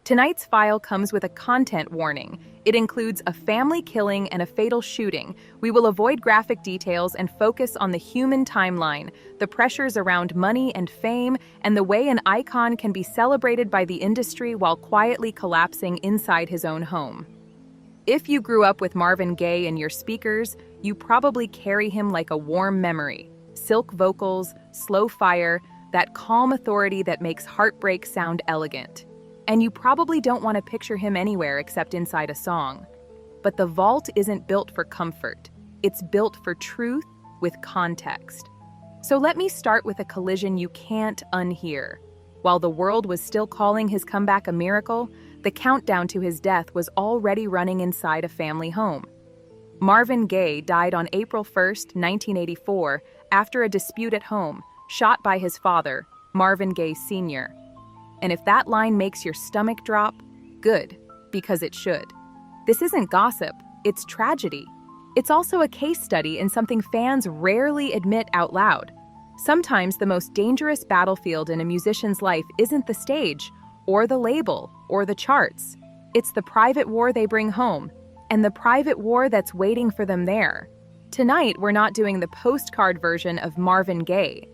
Tonight's file comes with a content warning. It includes a family killing and a fatal shooting. We will avoid graphic details and focus on the human timeline, the pressures around money and fame, and the way an icon can be celebrated by the industry while quietly collapsing inside his own home. If you grew up with Marvin Gaye in your speakers, you probably carry him like a warm memory. Silk vocals, slow fire, that calm authority that makes heartbreak sound elegant. And you probably don't want to picture him anywhere except inside a song. But the vault isn't built for comfort. It's built for truth with context. So let me start with a collision you can't unhear. While the world was still calling his comeback a miracle, the countdown to his death was already running inside a family home. Marvin Gaye died on April 1st, 1984, after a dispute at home, shot by his father, Marvin Gay Sr. And if that line makes your stomach drop, good, because it should. This isn't gossip, it's tragedy. It's also a case study in something fans rarely admit out loud. Sometimes the most dangerous battlefield in a musician's life isn't the stage, or the label, or the charts. It's the private war they bring home, and the private war that's waiting for them there. Tonight, we're not doing the postcard version of Marvin Gaye.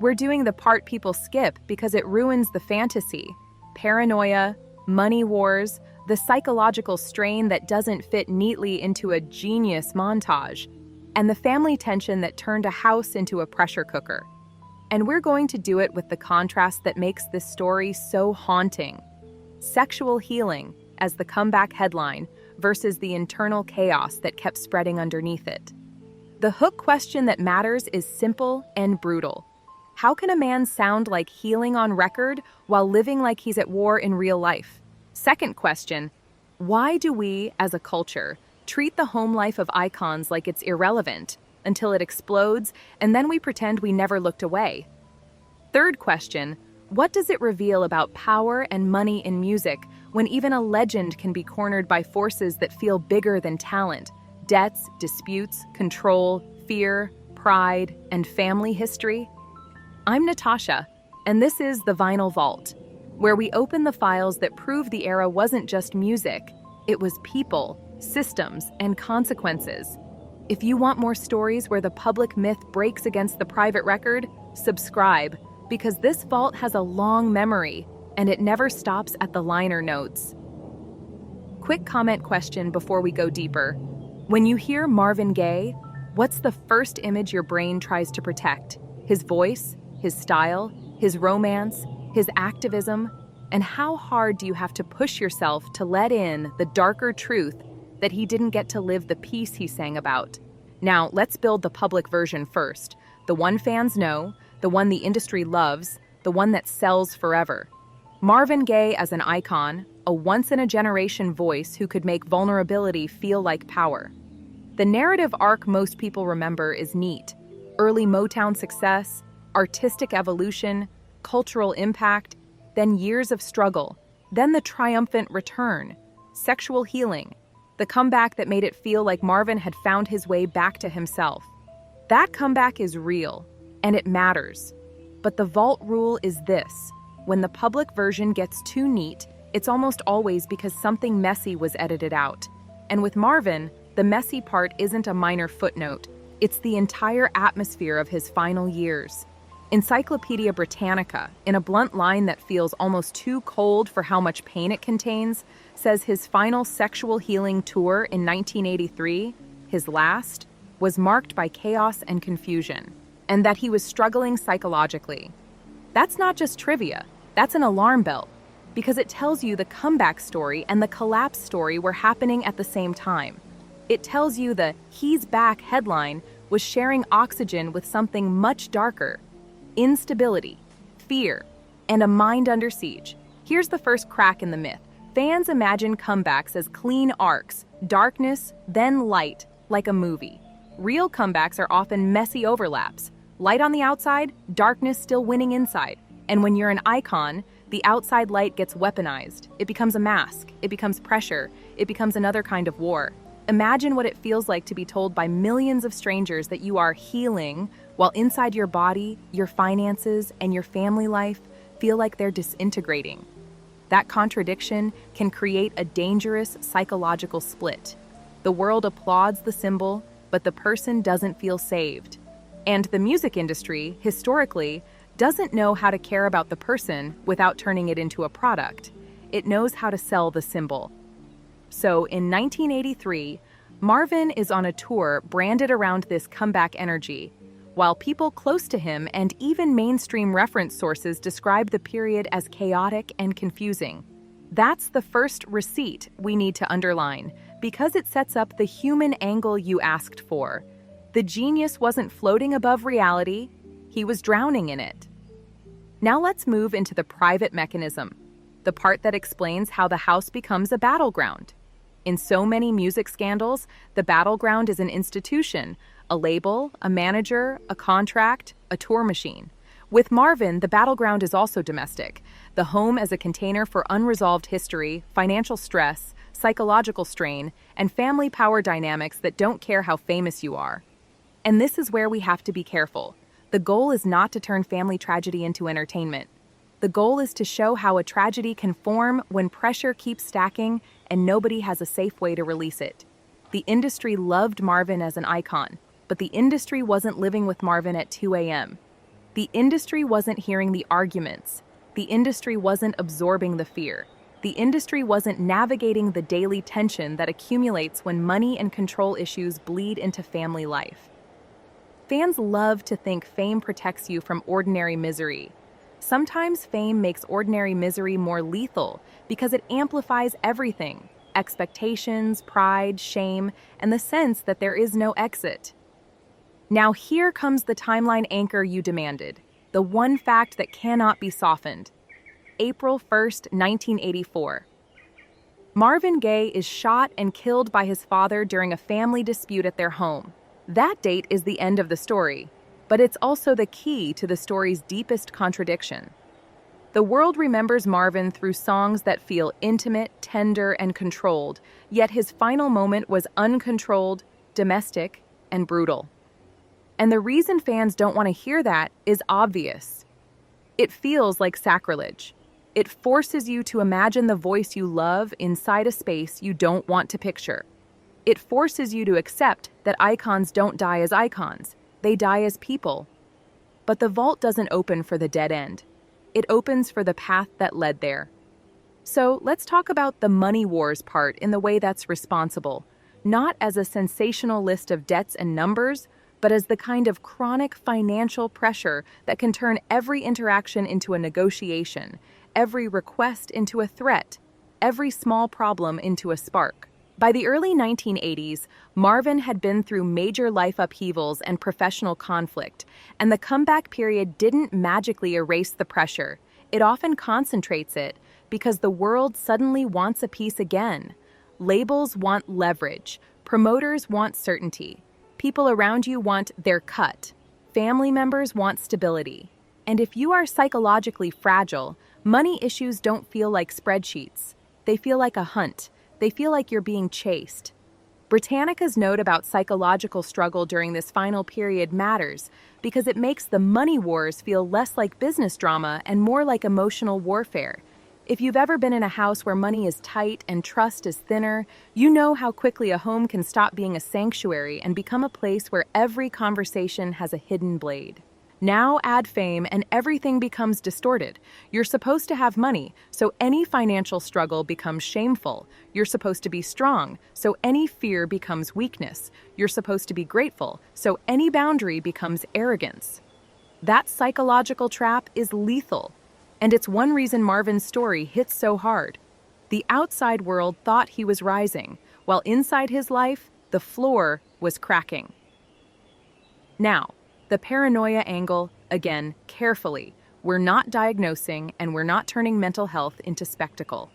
We're doing the part people skip because it ruins the fantasy. Paranoia, money wars, the psychological strain that doesn't fit neatly into a genius montage, and the family tension that turned a house into a pressure cooker. And we're going to do it with the contrast that makes this story so haunting. Sexual healing as the comeback headline versus the internal chaos that kept spreading underneath it. The hook question that matters is simple and brutal. How can a man sound like healing on record while living like he's at war in real life? Second question, why do we, as a culture, treat the home life of icons like it's irrelevant until it explodes, and then we pretend we never looked away? Third question, what does it reveal about power and money in music when even a legend can be cornered by forces that feel bigger than talent? Debts, disputes, control, fear, pride, and family history? I'm Natasha, and this is The Vinyl Vault, where we open the files that prove the era wasn't just music, it was people, systems, and consequences. If you want more stories where the public myth breaks against the private record, subscribe, because this vault has a long memory, and it never stops at the liner notes. Quick comment question before we go deeper. When you hear Marvin Gaye, what's the first image your brain tries to protect? His voice? His style, his romance, his activism, and how hard do you have to push yourself to let in the darker truth that he didn't get to live the peace he sang about? Now, let's build the public version first, the one fans know, the one the industry loves, the one that sells forever. Marvin Gaye as an icon, a once-in-a-generation voice who could make vulnerability feel like power. The narrative arc most people remember is neat. Early Motown success, artistic evolution, cultural impact, then years of struggle, then the triumphant return, sexual healing, the comeback that made it feel like Marvin had found his way back to himself. That comeback is real, and it matters. But the vault rule is this: when the public version gets too neat, it's almost always because something messy was edited out. And with Marvin, the messy part isn't a minor footnote, it's the entire atmosphere of his final years. Encyclopedia Britannica, in a blunt line that feels almost too cold for how much pain it contains, says his final sexual healing tour in 1983, his last, was marked by chaos and confusion, and that he was struggling psychologically. That's not just trivia, that's an alarm bell, because it tells you the comeback story and the collapse story were happening at the same time. It tells you the "he's back" headline was sharing oxygen with something much darker: instability, fear, and a mind under siege. Here's the first crack in the myth. Fans imagine comebacks as clean arcs, darkness, then light, like a movie. Real comebacks are often messy overlaps. Light on the outside, darkness still winning inside. And when you're an icon, the outside light gets weaponized. It becomes a mask, it becomes pressure, it becomes another kind of war. Imagine what it feels like to be told by millions of strangers that you are healing, while inside your body, your finances, and your family life feel like they're disintegrating. That contradiction can create a dangerous psychological split. The world applauds the symbol, but the person doesn't feel saved. And the music industry, historically, doesn't know how to care about the person without turning it into a product. It knows how to sell the symbol. So in 1983, Marvin is on a tour branded around this comeback energy, while people close to him and even mainstream reference sources describe the period as chaotic and confusing. That's the first receipt we need to underline, because it sets up the human angle you asked for. The genius wasn't floating above reality, he was drowning in it. Now let's move into the private mechanism, the part that explains how the house becomes a battleground. In so many music scandals, the battleground is an institution, a label, a manager, a contract, a tour machine. With Marvin, the battleground is also domestic, the home as a container for unresolved history, financial stress, psychological strain, and family power dynamics that don't care how famous you are. And this is where we have to be careful. The goal is not to turn family tragedy into entertainment. The goal is to show how a tragedy can form when pressure keeps stacking and nobody has a safe way to release it. The industry loved Marvin as an icon, but the industry wasn't living with Marvin at 2 a.m. The industry wasn't hearing the arguments. The industry wasn't absorbing the fear. The industry wasn't navigating the daily tension that accumulates when money and control issues bleed into family life. Fans love to think fame protects you from ordinary misery. Sometimes fame makes ordinary misery more lethal because it amplifies everything: expectations, pride, shame, and the sense that there is no exit. Now here comes the timeline anchor you demanded, the one fact that cannot be softened. April 1st, 1984. Marvin Gaye is shot and killed by his father during a family dispute at their home. That date is the end of the story, but it's also the key to the story's deepest contradiction. The world remembers Marvin through songs that feel intimate, tender, and controlled, yet his final moment was uncontrolled, domestic, and brutal. And the reason fans don't want to hear that is obvious. It feels like sacrilege. It forces you to imagine the voice you love inside a space you don't want to picture. It forces you to accept that icons don't die as icons, they die as people. But the vault doesn't open for the dead end. It opens for the path that led there. So let's talk about the money wars part in the way that's responsible, not as a sensational list of debts and numbers, but as the kind of chronic financial pressure that can turn every interaction into a negotiation, every request into a threat, every small problem into a spark. By the early 1980s, Marvin had been through major life upheavals and professional conflict, and the comeback period didn't magically erase the pressure. It often concentrates it because the world suddenly wants a piece again. Labels want leverage, promoters want certainty, people around you want their cut, family members want stability. And if you are psychologically fragile, money issues don't feel like spreadsheets. They feel like a hunt. They feel like you're being chased. Britannica's note about psychological struggle during this final period matters because it makes the money wars feel less like business drama and more like emotional warfare. If you've ever been in a house where money is tight and trust is thinner, you know how quickly a home can stop being a sanctuary and become a place where every conversation has a hidden blade. Now add fame and everything becomes distorted. You're supposed to have money, so any financial struggle becomes shameful. You're supposed to be strong, so any fear becomes weakness. You're supposed to be grateful, so any boundary becomes arrogance. That psychological trap is lethal, and it's one reason Marvin's story hits so hard. The outside world thought he was rising, while inside his life, the floor was cracking. Now, the paranoia angle, again, carefully. We're not diagnosing and we're not turning mental health into spectacle.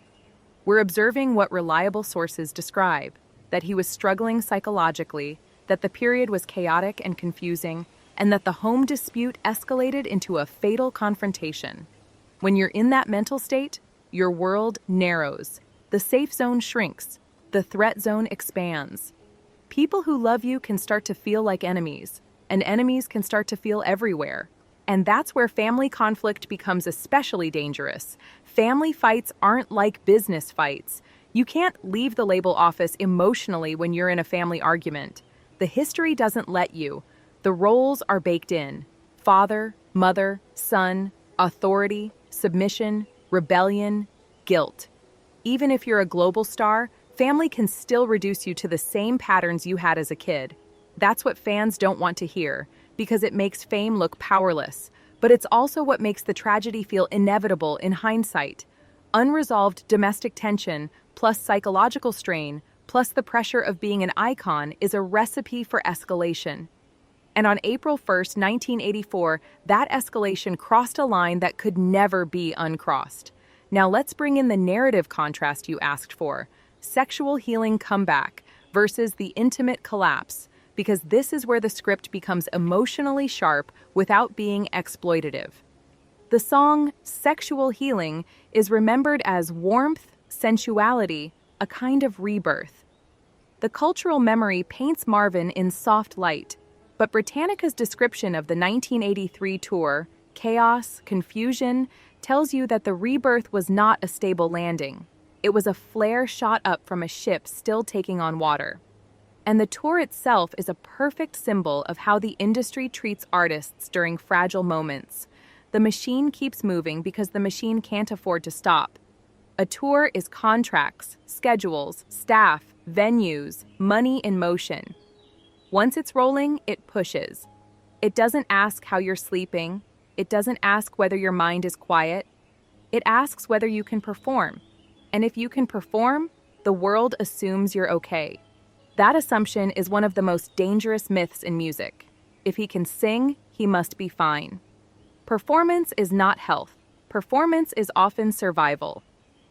We're observing what reliable sources describe, that he was struggling psychologically, that the period was chaotic and confusing, and that the home dispute escalated into a fatal confrontation. When you're in that mental state, your world narrows, the safe zone shrinks, the threat zone expands. People who love you can start to feel like enemies, and enemies can start to feel everywhere. And that's where family conflict becomes especially dangerous. Family fights aren't like business fights. You can't leave the label office emotionally when you're in a family argument. The history doesn't let you. The roles are baked in: father, mother, son, authority, submission, rebellion, guilt. Even if you're a global star, family can still reduce you to the same patterns you had as a kid. That's what fans don't want to hear, because it makes fame look powerless. But it's also what makes the tragedy feel inevitable in hindsight. Unresolved domestic tension, plus psychological strain, plus the pressure of being an icon is a recipe for escalation. And on April 1st, 1984, that escalation crossed a line that could never be uncrossed. Now let's bring in the narrative contrast you asked for: sexual healing comeback versus the intimate collapse, because this is where the script becomes emotionally sharp without being exploitative. The song Sexual Healing is remembered as warmth, sensuality, a kind of rebirth. The cultural memory paints Marvin in soft light, but Britannica's description of the 1983 tour, chaos, confusion, tells you that the rebirth was not a stable landing. It was a flare shot up from a ship still taking on water. And the tour itself is a perfect symbol of how the industry treats artists during fragile moments. The machine keeps moving because the machine can't afford to stop. A tour is contracts, schedules, staff, venues, money in motion. Once it's rolling, it pushes. It doesn't ask how you're sleeping. It doesn't ask whether your mind is quiet. It asks whether you can perform. And if you can perform, the world assumes you're okay. That assumption is one of the most dangerous myths in music. If he can sing, he must be fine. Performance is not health. Performance is often survival.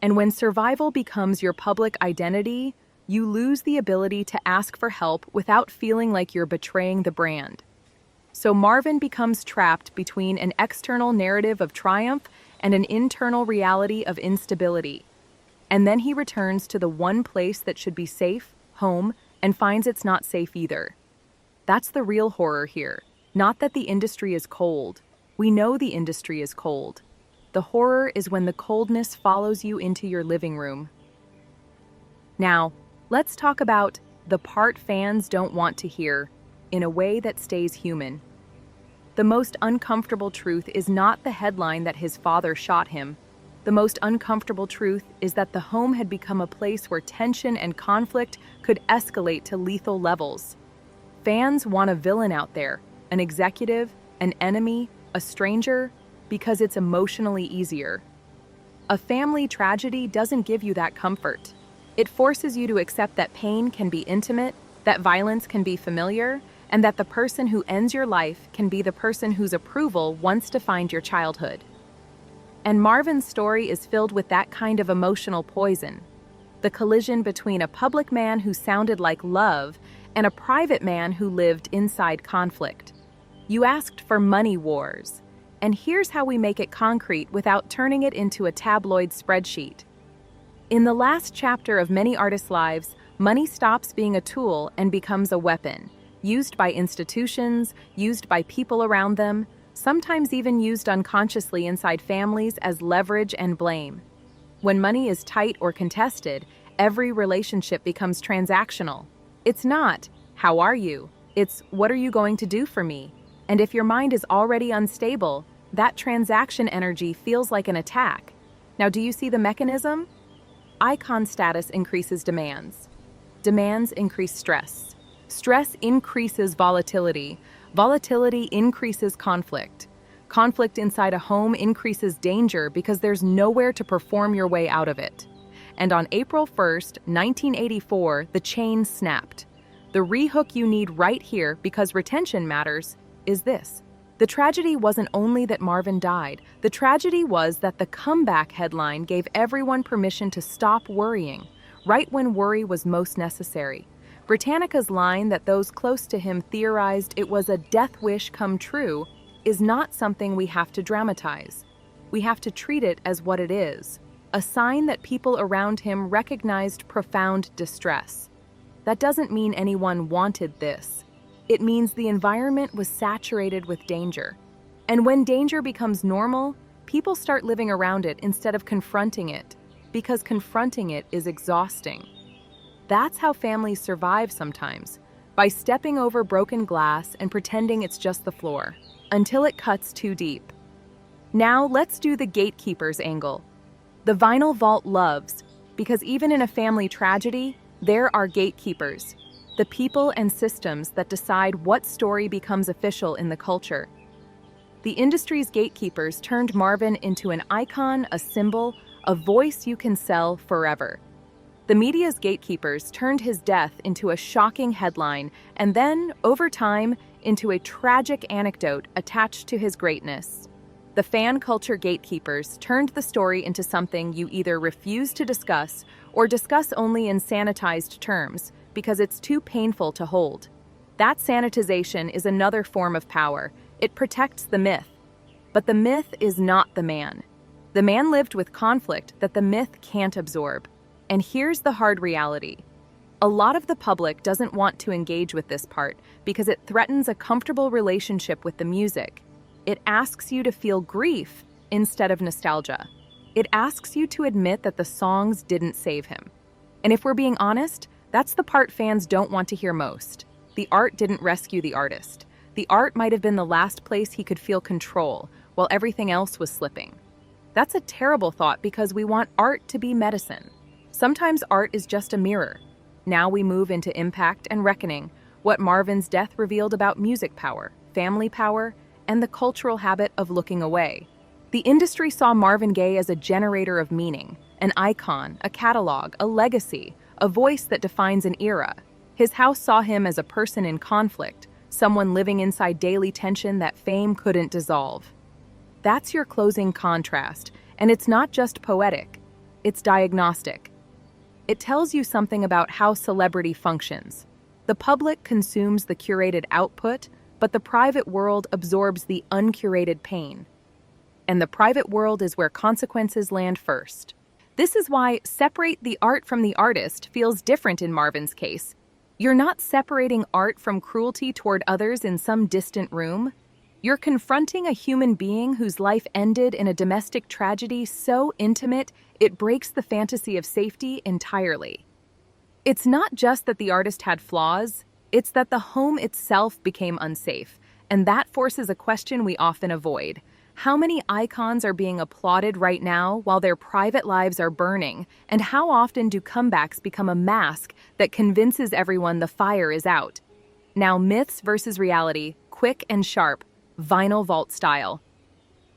And when survival becomes your public identity, you lose the ability to ask for help without feeling like you're betraying the brand. So Marvin becomes trapped between an external narrative of triumph and an internal reality of instability. And then he returns to the one place that should be safe, home, and finds it's not safe either. That's the real horror here. Not that the industry is cold. We know the industry is cold. The horror is when the coldness follows you into your living room. Now, let's talk about the part fans don't want to hear, in a way that stays human. The most uncomfortable truth is not the headline that his father shot him. The most uncomfortable truth is that the home had become a place where tension and conflict could escalate to lethal levels. Fans want a villain out there, an executive, an enemy, a stranger, because it's emotionally easier. A family tragedy doesn't give you that comfort. It forces you to accept that pain can be intimate, that violence can be familiar, and that the person who ends your life can be the person whose approval once defined your childhood. And Marvin's story is filled with that kind of emotional poison. The collision between a public man who sounded like love and a private man who lived inside conflict. You asked for money wars, and here's how we make it concrete without turning it into a tabloid spreadsheet. In the last chapter of many artists' lives, money stops being a tool and becomes a weapon, used by institutions, used by people around them, sometimes even used unconsciously inside families as leverage and blame. When money is tight or contested, every relationship becomes transactional. It's not, "How are you?" It's, "What are you going to do for me?" And if your mind is already unstable, that transaction energy feels like an attack. Now, do you see the mechanism? Icon status increases demands. Demands increase stress. Stress increases volatility. Volatility increases conflict. Conflict inside a home increases danger because there's nowhere to perform your way out of it. And on April 1st, 1984, the chain snapped. The rehook you need right here, because retention matters, is this. The tragedy wasn't only that Marvin died. The tragedy was that the comeback headline gave everyone permission to stop worrying, right when worry was most necessary. Britannica's line that those close to him theorized it was a death wish come true is not something we have to dramatize. We have to treat it as what it is, a sign that people around him recognized profound distress. That doesn't mean anyone wanted this. It means the environment was saturated with danger. And when danger becomes normal, People start living around it instead of confronting it, because confronting it is exhausting. That's how families survive sometimes, by stepping over broken glass and pretending it's just the floor, until it cuts too deep. Now let's do the gatekeepers angle. The vinyl vault loves, because even in a family tragedy, there are gatekeepers, the people and systems that decide what story becomes official in the culture. The industry's gatekeepers turned Marvin into an icon, a symbol, a voice you can sell forever. The media's gatekeepers turned his death into a shocking headline and then, over time, into a tragic anecdote attached to his greatness. The fan culture gatekeepers turned the story into something you either refuse to discuss or discuss only in sanitized terms because it's too painful to hold. That sanitization is another form of power. It protects the myth. But the myth is not the man. The man lived with conflict that the myth can't absorb. And here's the hard reality. A lot of the public doesn't want to engage with this part because it threatens a comfortable relationship with the music. It asks you to feel grief instead of nostalgia. It asks you to admit that the songs didn't save him. And if we're being honest, that's the part fans don't want to hear most. The art didn't rescue the artist. The art might have been the last place he could feel control while everything else was slipping. That's a terrible thought because we want art to be medicine. Sometimes art is just a mirror. Now we move into impact and reckoning, what Marvin's death revealed about music power, family power, and the cultural habit of looking away. The industry saw Marvin Gaye as a generator of meaning, an icon, a catalog, a legacy, a voice that defines an era. His house saw him as a person in conflict, someone living inside daily tension that fame couldn't dissolve. That's your closing contrast, and it's not just poetic, it's diagnostic. It tells you something about how celebrity functions. The public consumes the curated output, but the private world absorbs the uncurated pain. And the private world is where consequences land first. This is why separate the art from the artist feels different in Marvin's case. You're not separating art from cruelty toward others in some distant room. You're confronting a human being whose life ended in a domestic tragedy so intimate it breaks the fantasy of safety entirely. It's not just that the artist had flaws, it's that the home itself became unsafe, and that forces a question we often avoid. How many icons are being applauded right now while their private lives are burning, and how often do comebacks become a mask that convinces everyone the fire is out? Now, myths versus reality, quick and sharp, vinyl vault style.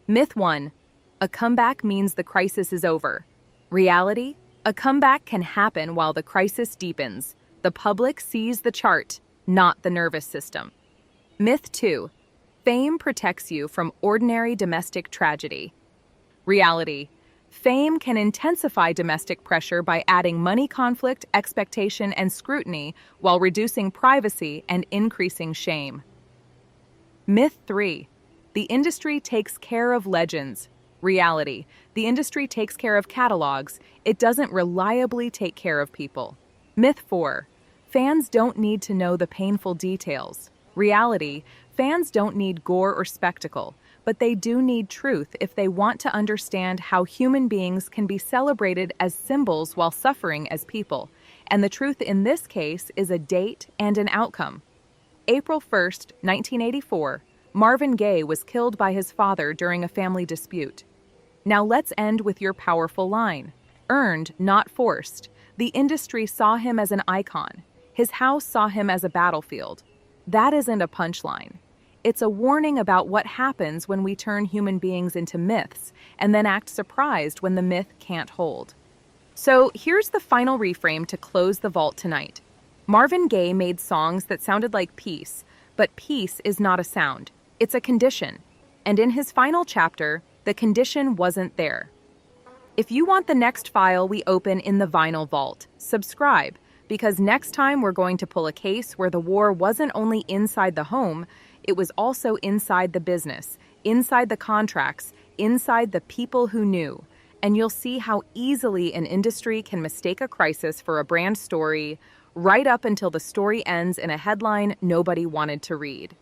Myth 1. A comeback means the crisis is over. Reality? A comeback can happen while the crisis deepens. The public sees the chart, not the nervous system. Myth 2. Fame protects you from ordinary domestic tragedy. Reality. Fame can intensify domestic pressure by adding money conflict, expectation, and scrutiny while reducing privacy and increasing shame. Myth 3. The industry takes care of legends. Reality. The industry takes care of catalogs. It doesn't reliably take care of people. Myth 4. Fans don't need to know the painful details. Reality. Fans don't need gore or spectacle, but they do need truth if they want to understand how human beings can be celebrated as symbols while suffering as people. And the truth in this case is a date and an outcome. April 1st, 1984, Marvin Gaye was killed by his father during a family dispute. Now let's end with your powerful line. Earned, not forced. The industry saw him as an icon. His house saw him as a battlefield. That isn't a punchline. It's a warning about what happens when we turn human beings into myths and then act surprised when the myth can't hold. So here's the final reframe to close the vault tonight. Marvin Gaye made songs that sounded like peace, but peace is not a sound. It's a condition. And in his final chapter, the condition wasn't there. If you want the next file we open in the vinyl vault, subscribe, because next time we're going to pull a case where the war wasn't only inside the home, it was also inside the business, inside the contracts, inside the people who knew. And you'll see how easily an industry can mistake a crisis for a brand story, right up until the story ends in a headline nobody wanted to read.